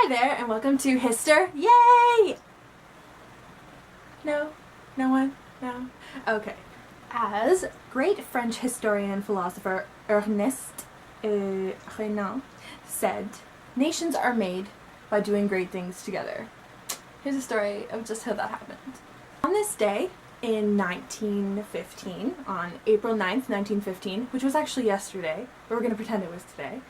Hi there, and welcome to Hister. Yay! No? No one? No? Okay. As great French historian and philosopher Ernest Renan said, nations are made by doing great things together. Here's a story of just how that happened. On this day, in 1915, on April 9th, 1915, which was actually yesterday, but we're going to pretend it was today,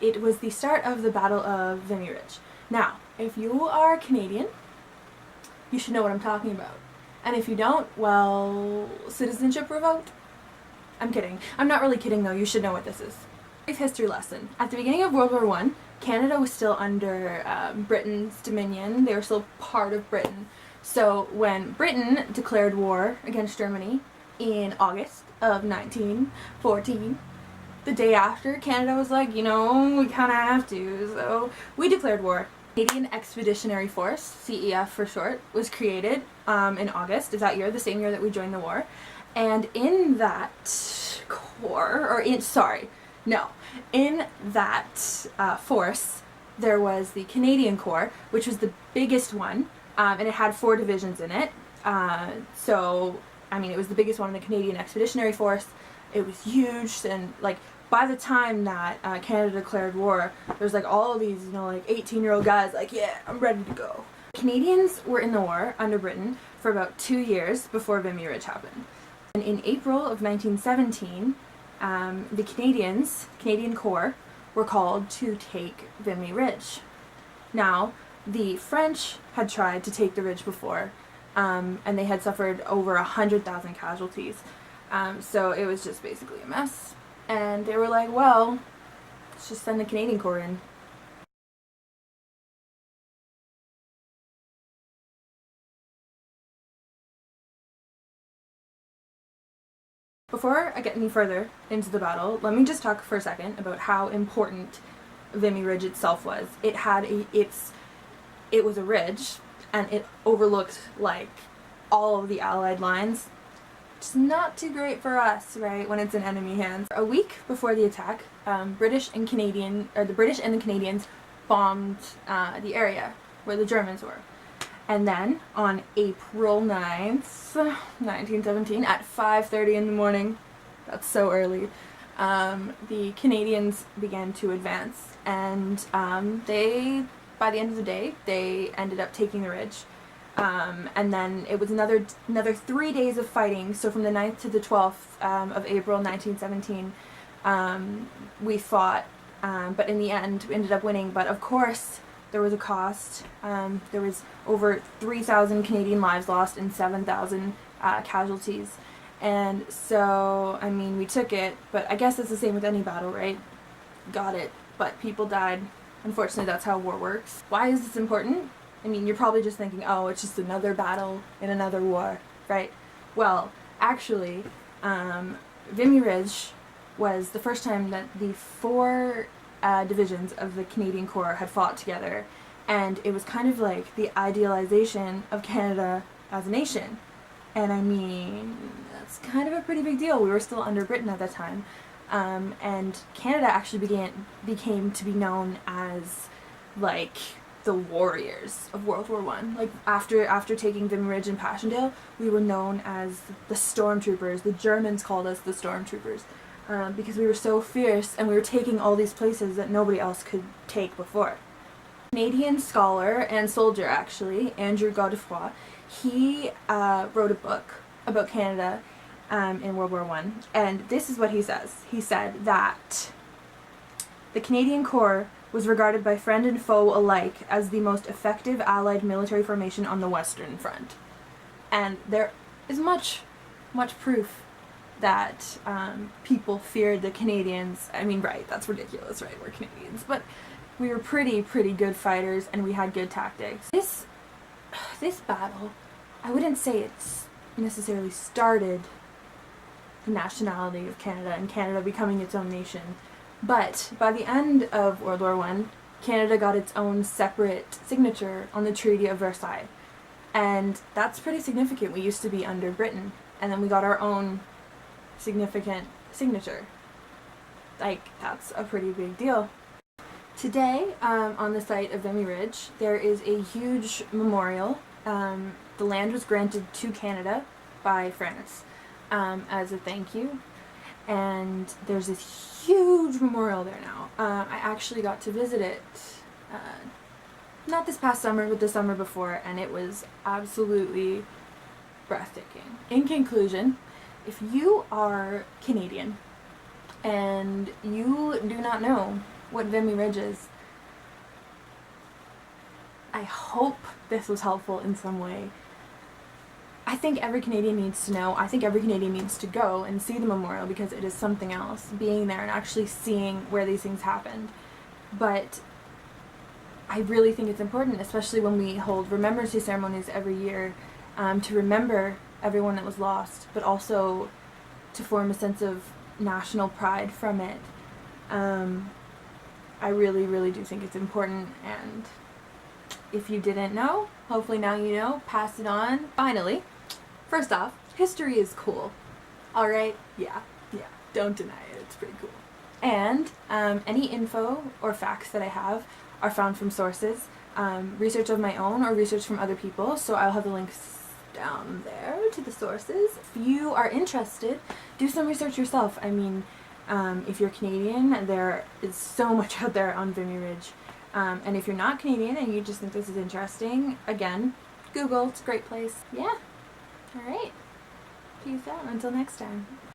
it was the start of the Battle of Vimy Ridge. Now, if you are Canadian, you should know what I'm talking about. And if you don't, well, citizenship revote? I'm kidding. I'm not really kidding though, you should know what this is. Brief history lesson. At the beginning of World War I, Canada was still under Britain's dominion. They were still part of Britain. So when Britain declared war against Germany in August of 1914, the day after, Canada was like, you know, we kind of have to, so we declared war. Canadian Expeditionary Force, CEF for short, was created in August of that year, the same year that we joined the war. And in that in that force, there was the Canadian Corps, which was the biggest one, and it had 4 divisions in it. So, I mean, it was the biggest one in the Canadian Expeditionary Force. It was huge, and like by the time that Canada declared war, there's like all of these, you know, like 18-year-old guys like, yeah, I'm ready to go. Canadians were in the war under Britain for about 2 years before Vimy Ridge happened. And in April of 1917, the Canadian Corps, were called to take Vimy Ridge. Now, the French had tried to take the ridge before, and they had suffered over 100,000 casualties. So it was just basically a mess. And they were like, well, let's just send the Canadian Corps in. Before I get any further into the battle, let me just talk for a second about how important Vimy Ridge itself was. It was a ridge, and it overlooked like all of the Allied lines. It's not too great for us, right, when it's in enemy hands. A week before the attack, the British and the Canadians bombed the area where the Germans were. And then, on April 9th, 1917, at 5:30 in the morning, that's so early, the Canadians began to advance. And by the end of the day, they ended up taking the ridge. And then it was another 3 days of fighting. So from the 9th to the 12th of April 1917, we fought, but in the end we ended up winning. But of course, there was a cost. There was over 3,000 Canadian lives lost and 7,000 casualties. And so, I mean, we took it, but I guess it's the same with any battle, right? Got it, but people died. Unfortunately, that's how war works. Why is this important? I mean, you're probably just thinking, oh, it's just another battle in another war, right? Well, actually, Vimy Ridge was the first time that the 4 divisions of the Canadian Corps had fought together, and it was kind of like the idealization of Canada as a nation. And I mean, that's kind of a pretty big deal. We were still under Britain at that time, and Canada actually became to be known as like the warriors of World War I. Like after taking Vimy Ridge and Passchendaele, we were known as the stormtroopers. The Germans called us the stormtroopers because we were so fierce and we were taking all these places that nobody else could take before. Canadian scholar and soldier, actually, Andrew Godefroy, he wrote a book about Canada in World War I, and this is what he says. He said that the Canadian Corps was regarded by friend and foe alike as the most effective Allied military formation on the Western Front. And there is much proof that people feared the Canadians. I mean, right, that's ridiculous, right? We're Canadians. But we were pretty good fighters, and we had good tactics. This battle, I wouldn't say it's necessarily started the nationality of Canada and Canada becoming its own nation. But by the end of World War I, Canada got its own separate signature on the Treaty of Versailles. And that's pretty significant. We used to be under Britain, and then we got our own significant signature. Like, that's a pretty big deal. Today, on the site of Vimy Ridge, there is a huge memorial. The land was granted to Canada by France as a thank you, and there's this huge memorial there now. I actually got to visit it not this past summer, but the summer before, and it was absolutely breathtaking. In conclusion, if you are Canadian and you do not know what Vimy Ridge is, I hope this was helpful in some way. I think every Canadian needs to know. I think every Canadian needs to go and see the memorial because it is something else, being there and actually seeing where these things happened. But I really think it's important, especially when we hold Remembrance Day ceremonies every year, to remember everyone that was lost, but also to form a sense of national pride from it. I really, really do think it's important, and if you didn't know, hopefully now you know, pass it on. Finally, first off, history is cool. Alright? Yeah, don't deny it, it's pretty cool. And any info or facts that I have are found from sources, research of my own or research from other people, so I'll have the links down there to the sources. If you are interested, do some research yourself. I mean, if you're Canadian, there is so much out there on Vimy Ridge. And if you're not Canadian and you just think this is interesting, again, Google, it's a great place. Yeah. Alright. Peace out. Until next time.